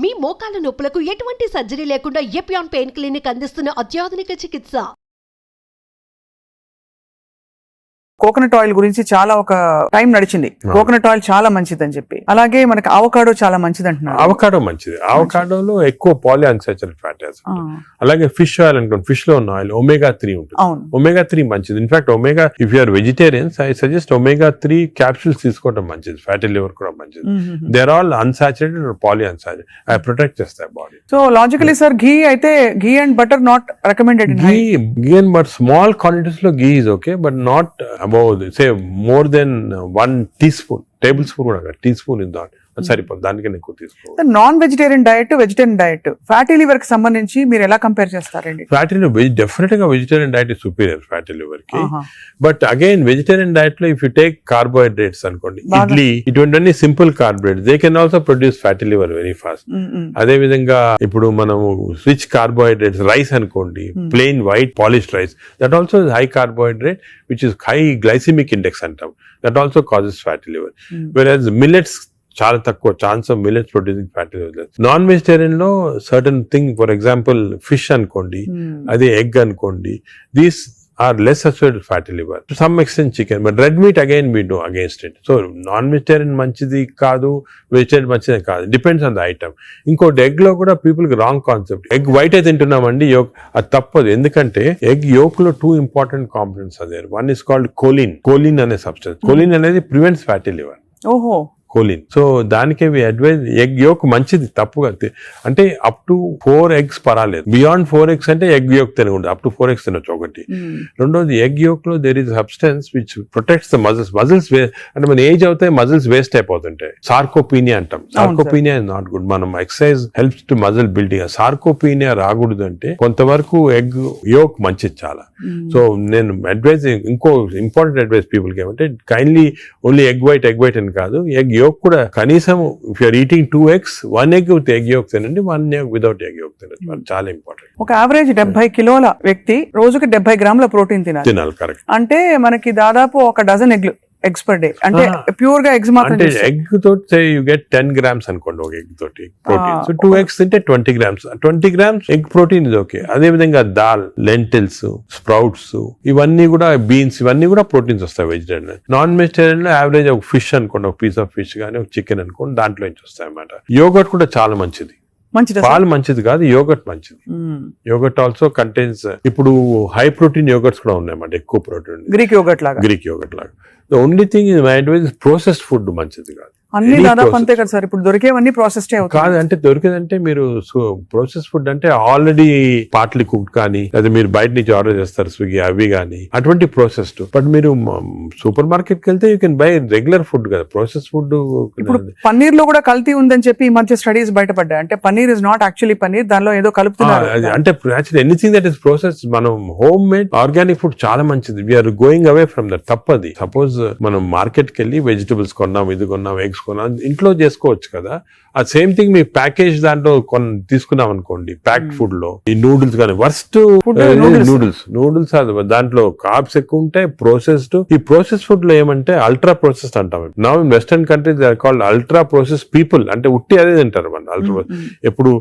మీ మోకాల నొప్పులకు ఎటువంటి సర్జరీ లేకుండా ఎపియాన్ పెయిన్ క్లినిక్ అందిస్తున్న అత్యాధునిక చికిత్స. కోకోనట్ ఆయిల్ గురించి చాలా ఒక టైం నడిచింది. కోకోనట్ ఆయిల్ చాలా మంచిది అని చెప్పి, అలాగే మనకి అవకాడో చాలా మంచిది అంటున్నారు. అవకాడో మంచిది. అవకాడోలో ఎక్కువ పాలీ అన్సాచురేటెడ్ ఫ్యాటీ యాసిడ్, అలాగే ఫిష్ ఆయిల్ అనుకోండి, ఫిష్ లో ఉన్న ఆయిల్ omega-3 ఉంటుంది. omega-3 మంచిది. In fact omega, if you are vegetarians, I suggest omega-3 capsules తీసుకోవడం మంచిది. ఫ్యాటీ లివర్ కూడా మంచిది. They are all unsaturated or poly unsaturated. అవి ప్రొటెక్ట్ చేస్తాయి body. So logically sir, ghee అయితే ghee and butter not recommended. Ghee and but small quantities లో ghee is okay, but not above say more than 1 teaspoon, tablespoon కూడా teaspoon is not సరిపోదు. దానికన్నా ఎక్కువ తీసుకోవాలి. Non vegetarian diet, vegetarian diet, fatty liver కి సంబంధించి మీరు ఎలా కంపేర్ చేస్తారండి? ఫ్యాటీ లివర్ డెఫినెట్ గా vegetarian diet is superior fatty liver కి. బట్ అగైన్ వెజిటేరియన్ డైట్ లో ఇఫ్ యూ టేక్ కార్బోహైడ్రేట్స్ అనుకోండి, ఇడ్లీ, ఇటువంటి simple carbohydrates, they can also produce fatty liver very fast. అదే విధంగా ఇప్పుడు మనము రిచ్ కార్బోహైడ్రేట్స్, రైస్ అనుకోండి, plain white polished rice, that also is high carbohydrate which is high glycemic index అంటాం. That also causes fatty liver. Versus millets చాలా తక్కువ chance of millets producing fatty liver. Non vegetarian లో certain thing, for example fish అనుకోండి, అదే egg అనుకోండి, these are less associated with fatty liver. To some extent chicken, but red meat again we do against it. So non-vegetarian manchidi kaadu, vegetarian manchidi kaadu. Depends on the item. Inkoti egg lo kuda people ki wrong concept. Egg white అయితే తింటున్నామండి, yolk అది తప్పదు. ఎందుకంటే egg yolk లో 2 important components are there. One is called choline. Choline అనే substance. Choline అనేది prevents fatty liver. ఓహో, choline. So దానికే we advise egg yolk మంచిది, తప్పుగా అంటే అప్ టు 4 eggs పర్వాలేదు. బియాండ్ 4 eggs అంటే ఎగ్ యోక్ తినకూడదు. అప్ టు 4 eggs తినొచ్చు ఒకటి. రెండోది ఎగ్ యోక్ లో there is substance which protects the muscles. అంటే మన ఏజ్ అవుతాయి, మజిల్స్ వేస్ట్ అయిపోతుంటాయి. సార్కోపీనియా అంటాం. Sarcopenia is not good. మనం exercise helps to muscle building. Sarcopenia రాకూడదు అంటే కొంతవరకు ఎగ్ యోక్ మంచిది చాలా. సో నేను అడ్వైజ్, ఇంకో ఇంపార్టెంట్ అడ్వైజ్ పీపుల్ కి ఏమంటే, కైండ్లీ ఓన్లీ ఎగ్ వైట్ అని కాదు, ఎగ్ యోక్ కూడా కనీసం if you're eating 2 eggs, 1 egg with egg yolk తినండి, 1 egg వితౌట్ ఎగ్ యోక్ తినండి. చాలా ఇంపార్టెంట్. ఒక యావరేజ్ 70 కిలోల వ్యక్తి రోజుకి 70 గ్రాముల ప్రోటీన్ తినాలి. కరెక్ట్. అంటే మనకి దాదాపు 1 డజన్ ఎగ్స్ పర్ డే. అంటే ప్యూర్ గా ఎగ్స్ మాత్రం. అంటే ఎగ్ తోటి యు గెట్ 10 grams అనుకోండి ఒక ఎగ్ తోటి ప్రోటీన్. సో 2 eggs తింటే 20 grams. 20 grams ఎగ్ ప్రోటీన్ ఇది ఓకే. అదే విధంగా దాల్, లెంటిల్స్, స్ప్రౌట్స్, ఇవన్నీ కూడా, బీన్స్, ఇవన్నీ కూడా ప్రోటీన్స్ వస్తాయి వెజిటేరియన్. నాన్ వెజిటేరియన్ లో యావరేజ్ ఒక ఫిష్ అనుకోండి, ఒక పీస్ ఆఫ్ ఫిష్ గానీ, ఒక చికెన్ అనుకోండి, దాంట్లో నుంచి వస్తాయి అన్నమాట. యోగర్ట్ కూడా చాలా మంచిది. పాలు మంచిది కాదు, యోగర్ట్ మంచిది. యోగర్ట్ ఆల్సో కంటైన్స్, ఇప్పుడు హై ప్రోటీన్ యోగర్ట్స్ కూడా ఉన్నాయన్నమాట, ఎక్కువ ప్రోటీన్. గ్రీక్ యోగర్ట్ లాగా. The only thing is my advice, processed food మంచిది కాదు. అన్ని దాదాపు అంతే కదా సార్. ఇప్పుడు దొరికేవన్నీ ప్రాసెస్డ్ కాదు. అంటే దొరికేదంటే మీరు ప్రాసెస్ ఫుడ్ అంటే ఆల్రెడీ పార్ట్లీ కుక్డ్ కానీ, లేదా మీరు బయట నుంచి ఆర్డర్ చేస్తారు స్విగ్గీ, అవి కానీ, అటువంటి ప్రాసెస్డ్. బట్ మీరు సూపర్ మార్కెట్ కి వెళ్తే you can buy regular food కదా, ప్రాసెస్ ఫుడ్. ఇప్పుడు పన్నీర్ లో కూడా కల్తీ ఉందని చెప్పి ఈ మధ్య స్టడీస్ బయటపడ్డాయి. అంటే paneer is not actually paneer, దానిలో ఏదో కలుపుతున్నారు. అంటే actually anything that is process, మనం హోమ్ మేడ్ ఆర్గానిక్ ఫుడ్ చాలా మంచిది. We're going away from that. తప్పది. సపోజ్ మనం మార్కెట్ కి వెళ్ళి వెజిటబుల్స్ కొన్నాం, ఇది కొన్నాం, ఎగ్స్ కొన్నాం, ఇంట్లో చేసుకోవచ్చు కదా. ఆ సేమ్ థింగ్ మీ ప్యాకేజ్ దాంట్లో తీసుకున్నాం అనుకోండి, ప్యాక్డ్ ఫుడ్ లో ఈ నూడిల్స్ కానీ, వర్స్ట్ నూడిల్స్ దాంట్లో కార్బ్స్ ఎక్కువ ఉంటాయి, ప్రాసెస్డ్. ఈ ప్రాసెస్ ఫుడ్ లో ఏమంటే అల్ట్రా ప్రాసెస్డ్ అంటాం. Now in western countries they are called ultra process people. అంటే ఉట్టి అదే తింటారు మన అల్ట్రా. ఎప్పుడు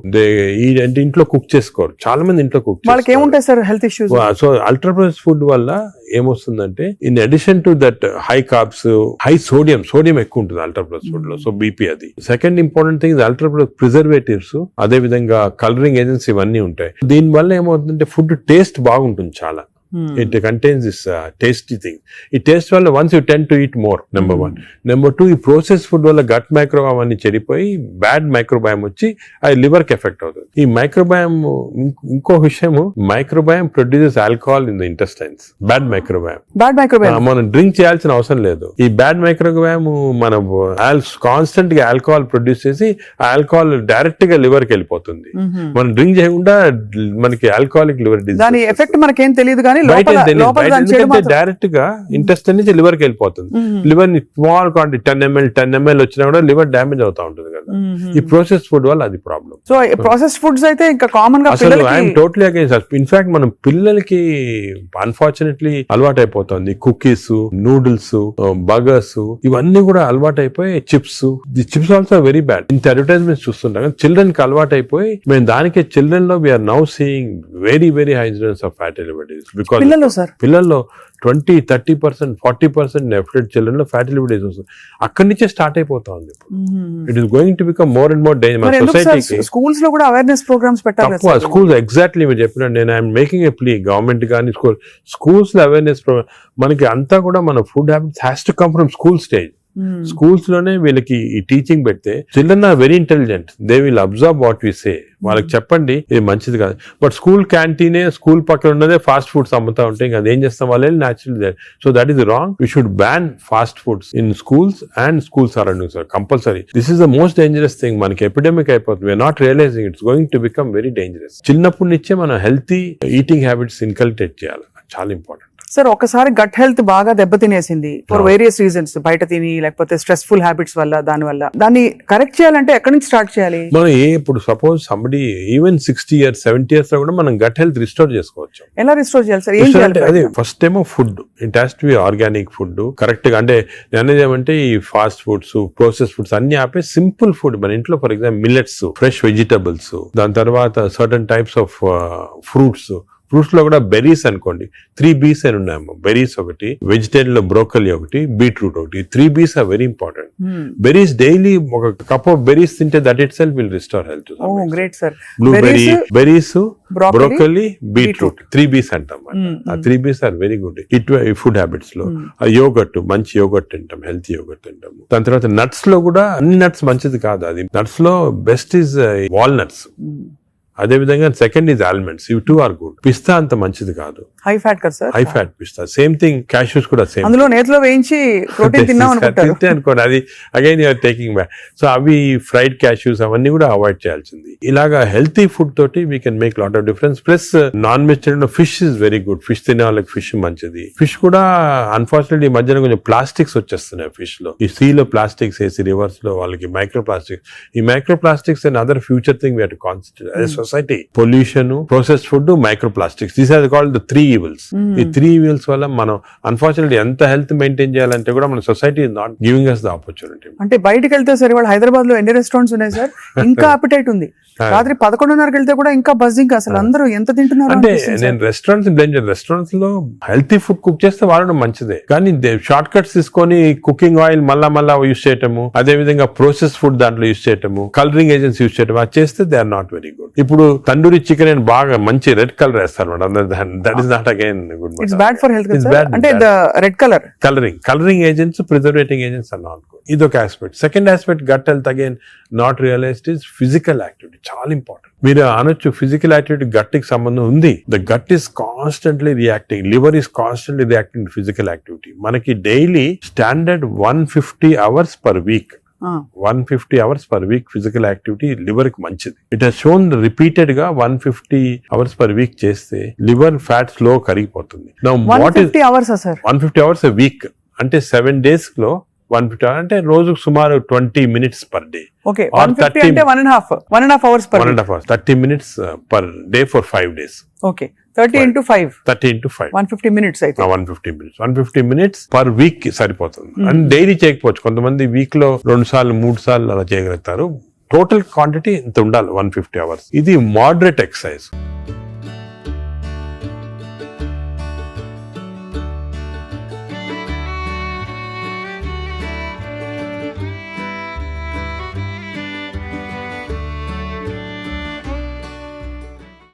అంటే ఇంట్లో కుక్ చేసుకోరు చాలా మంది, ఇంట్లో కుక్ చేసుకోరు. సో అల్ట్రా ప్రాసెస్ ఫుడ్ వల్ల ఏమొస్తుందంటే, in addition to that high carbs, high sodium ఎక్కువ ఉంటుంది అల్ట్రా ప్రాసెస్ ఫుడ్ లో. సో బీపీ అది. Second important thing ultra preservatives, అదే విధంగా కలరింగ్ ఏజెంట్స్, ఇవన్నీ ఉంటాయి. దీని వల్ల ఏమవుతుందంటే ఫుడ్ టేస్ట్ బాగుంటుంది చాలా. It contains this tasty thing. ఈ టేస్ట్ వల్ల once you tend to eat more, number 1. Number 2, ఈ ప్రాసెస్ ఫుడ్ వల్ల గట్ మైక్రోబయామ్ అన్ని చెడిపోయి బ్యాడ్ మైక్రోబయామ్ వచ్చి అది లివర్ కి ఎఫెక్ట్ అవుతుంది. ఈ మైక్రోబయామ్, ఇంకో విషయం, microbiome produces alcohol in the intestines. Bad microbiome మనం డ్రింక్ చేయాల్సిన అవసరం లేదు. ఈ బ్యాడ్ మైక్రోబయామ్ మనం కాన్స్టెంట్ గా ఆల్కహాల్ ప్రొడ్యూస్ చేసి ఆ ఆల్కహాల్ డైరెక్ట్ గా లివర్ కి వెళ్ళిపోతుంది. మనం డ్రింక్ చేయకుండా మనకి ఆల్కహాలిక్ లివర్ డిసీజ్. దాని ఎఫెక్ట్ మనకేం తెలియదు కానీ లోపల లోపల దాని చెడు ఎందుకంటే మాత్రం డైరెక్ట్ గా ఇంటెస్టైన్ నుంచి లివర్ కి వెళ్ళిపోతుంది. లివర్ ని స్మాల్ క్వాంటిటీ 10 ml వచ్చినా కూడా లివర్ డ్యామేజ్ అవుతా ఉంటుంది కదా. ఈ ప్రాసెస్ ఫుడ్ వల్ల అది ప్రాబ్లం. సో ప్రాసెస్ ఫుడ్స్ అయితే ఇంకా కామన్ గా అసలు పిల్లలకి ఐఎమ్ టోటలీ అగైన్స్. ఇన్ఫాక్ట్ మనం పిల్లలకి అన్ఫార్చునేట్లీ అలవాటు అయిపోతుంది. కుకీస్, నూడిల్స్, బర్గర్స్ ఇవన్నీ కూడా అలవాటు అయిపోయి chips. The chips also very bad. ఇంత అడ్వర్టైజ్మెంట్స్ చూస్తుంటాం. చిల్డ్రన్ కి అలవాటు అయిపోయి మేము దానికి చిల్డ్రన్ లో we're now seeing very very high incidence of fatty liver disease. Because పిల్లలు సార్ పిల్లల్లో 20-30%, 40% నెఫ్లెట్ చిల్డ్రన్ లో ఫ్యాటీ లివర్ డిసీజ్ వస్తుంది. అక్కడి నుంచే స్టార్ట్ అయిపోతా ఉంది. It is going to become more and more danger సొసైటీకి. స్కూల్స్ లో కూడా అవేర్నెస్ ప్రోగ్రామ్స్ పెట్టాలి. స్కూల్స్ ఎగ్జాక్ట్లీ మీరు చెప్పినట్టు నేను I'm making a plea government కానీ స్కూల్స్ లో అవేర్నెస్ ప్రోగ్రామ్. మనకి అంతా కూడా మన food habits has to come from school stage. Schools లోనే వీళ్ళకి ఈ టీచింగ్ పెడితే children are very intelligent. They will observe what we say. వాళ్ళకి చెప్పండి ఇది మంచిది కాదు. బట్ స్కూల్ క్యాంటీనే స్కూల్ పక్కన ఉన్నదే ఫాస్ట్ ఫుడ్స్ అమ్ముతా ఉంటే ఇంకా అదేం చేస్తాం వాళ్ళు natural. So that is wrong. We should ban fast foods in schools and school surroundings compulsory. This is the most dangerous thing. మనకి ఎపిడమిక్ అయిపోతుంది. We're not realising it's going to become very dangerous. చిన్నప్పటి నుంచే మనం healthy eating habits inculcate చేయాలి. చాలా important. Sir ఒకసారి gut health బాగా దెబ్బతినేసింది ఫర్ వేరియస్ రీజన్స్, బయట తిని లేకపోతే స్ట్రెస్ఫుల్ హ్యాబిట్స్ వల్ల, దానివల్ల దాన్ని కరెక్ట్ చేయాలంటే ఎక్కడి నుంచి స్టార్ట్ చేయాలి? మనం ఇప్పుడు suppose somebody even 60 years 70 years లో కూడా మనం గట్ హెల్త్ రిస్టోర్ చేసుకోవచ్చు. ఎలా రిస్టోర్ చేయాలి సార్? ఏం చేయాలి? అదే ఫస్ట్ ఏమో food. It has to be organic food correct గా. అంటే నేను ఏమంటే ఈ ఫాస్ట్ ఫుడ్స్, ప్రాసెస్ ఫుడ్స్ అన్ని ఆపే సింపుల్ ఫుడ్ మన ఇంట్లో. For example millets, fresh vegetables, దాని తర్వాత certain types of fruits. Fruits లో కూడా బెర్రీస్ అనుకోండి, 3 B's అని ఉన్నాయమ్మా. బెర్రీస్ ఒకటి, వెజిటేరియన్ లో బ్రోకలీ ఒకటి, బీట్రూట్ ఒకటి. 3 B's are very important. Berries daily ఒక కప్ ఆఫ్ బెర్రీస్ తింటే that itself will restore health. Great sir. Blueberry, berries, broccoli, beetroot 3 B's అంటాం. ఆ 3 B's are very good. Food habits లో yogurt, మంచి yogurt తింటాం, healthy yogurt తింటాం. దాని తర్వాత నట్స్ లో కూడా అన్ని నట్స్ మంచిది కాదు. అది నట్స్ లో బెస్ట్ ఈజ్ వాల్నట్స్. అదే విధంగా సెకండ్ ఈజ్ ఆల్మండ్స్. ఇవి 2 ఆర్ గుడ్. పిస్తా అంత మంచిది కాదు, హై ఫ్యాట్ కదా సార్. హై ఫ్యాట్ పిస్తా. సేమ్ థింగ్ క్యాష్యూస్ కూడా సేమ్. అందులో నేతిలో వేయించి ప్రోటీన్ తిన్నాం అనుకుంటారు. అనుకోండి అది again you're taking back. So అవి ఫ్రైడ్ క్యాష్యూస్ అవన్నీ కూడా అవాయిడ్ చేయాల్సింది. ఇలాగా హెల్తీ ఫుడ్ తోటి we can make lot of difference. Plus non vegetarian fish is very good. Fish తినే వాళ్ళకి ఫిష్ మంచిది. ఫిష్ కూడా అన్ఫార్చునేట్లీ ఈ మధ్యన కొంచెం ప్లాస్టిక్స్ వచ్చేస్తున్నాయి ఫిష్ లో. ఈ సీ లో ప్లాస్టిక్స్ వేసి రివర్స్ లో వాళ్ళకి మైక్రో ప్లాస్టిక్స్. ఈ microplastics and other future thing we have to concentrate as a society. Pollution, processed food, microplastics. These are called the 3 evils. ఈ 3 evils వల్ల మనం అన్ఫార్చునేట్లీ ఎంత హెల్త్ మెయింటైన్ చేయాలంటే కూడా మన society is not giving us the opportunity. అంటే బయటకు వెళ్తే సార్ ఇవాళ హైదరాబాద్ లో ఎన్ని రెస్టారెంట్స్ ఉన్నాయి సార్, ఇంకా అపిటైట్ ఉంది. రాత్రి 11:30కి వెళ్తే కూడా ఇంకా బజింగ్. అసలు అందరూ ఎంత తింటున్నారు అంటే నేను రెస్టారెంట్స్ లో హెల్తీ ఫుడ్ కుక్ చేస్తే వాడడం మంచిదే. కానీ షార్ట్ కట్స్ తీసుకొని కుకింగ్ ఆయిల్ మళ్ళా యూస్ చేయటము, అదే విధంగా ప్రాసెస్ ఫుడ్ దాంట్లో యూస్ చేయటము, కలరింగ్ ఏజెంట్స్ యూస్ చేయటం, అది చేస్తే they are not very good. ఇప్పుడు తందూరి చికెన్ అని బాగా మంచి రెడ్ కలర్ వేస్తారు. That is not again good. It's bad for health. అంటే red colour colouring agents, preserving agents are not good. ఇది ఒక aspect. Second aspect gut health again not realised is physical activity. చాలా important. మీరు అనొచ్చు physical activity gut కి సంబంధం ఉంది. The gut is constantly reacting, liver is constantly reacting physical activity. మనకి daily standard 150 hours per week. 150 hours per week physical activity liver కి మంచిది. It has shown repeated గా 150 hours per week చేస్తే liver fat slow కరిగిపోతుంది. 150 hours sir? 150 hours a week అంటే 7 days లో 150 hours అంటే రోజుకు సుమారు 20 minutes per day. Okay, 150 అంటే 1.5 hours per 1.5 hours, 30 minutes per day for 5 days. Okay, 30 into 5. 150 minutes అయితే 150 minutes per week కి సరిపోతుంది. అండ్ డైలీ చేయకపోవచ్చు. కొంతమంది వీక్ లో 2 సార్లు 3 సార్లు అలా చేయగలుగుతారు. టోటల్ క్వాంటిటీ ఇంత ఉండాలి 150 hours. ఇది మోడరేట్ ఎక్సర్సైజ్.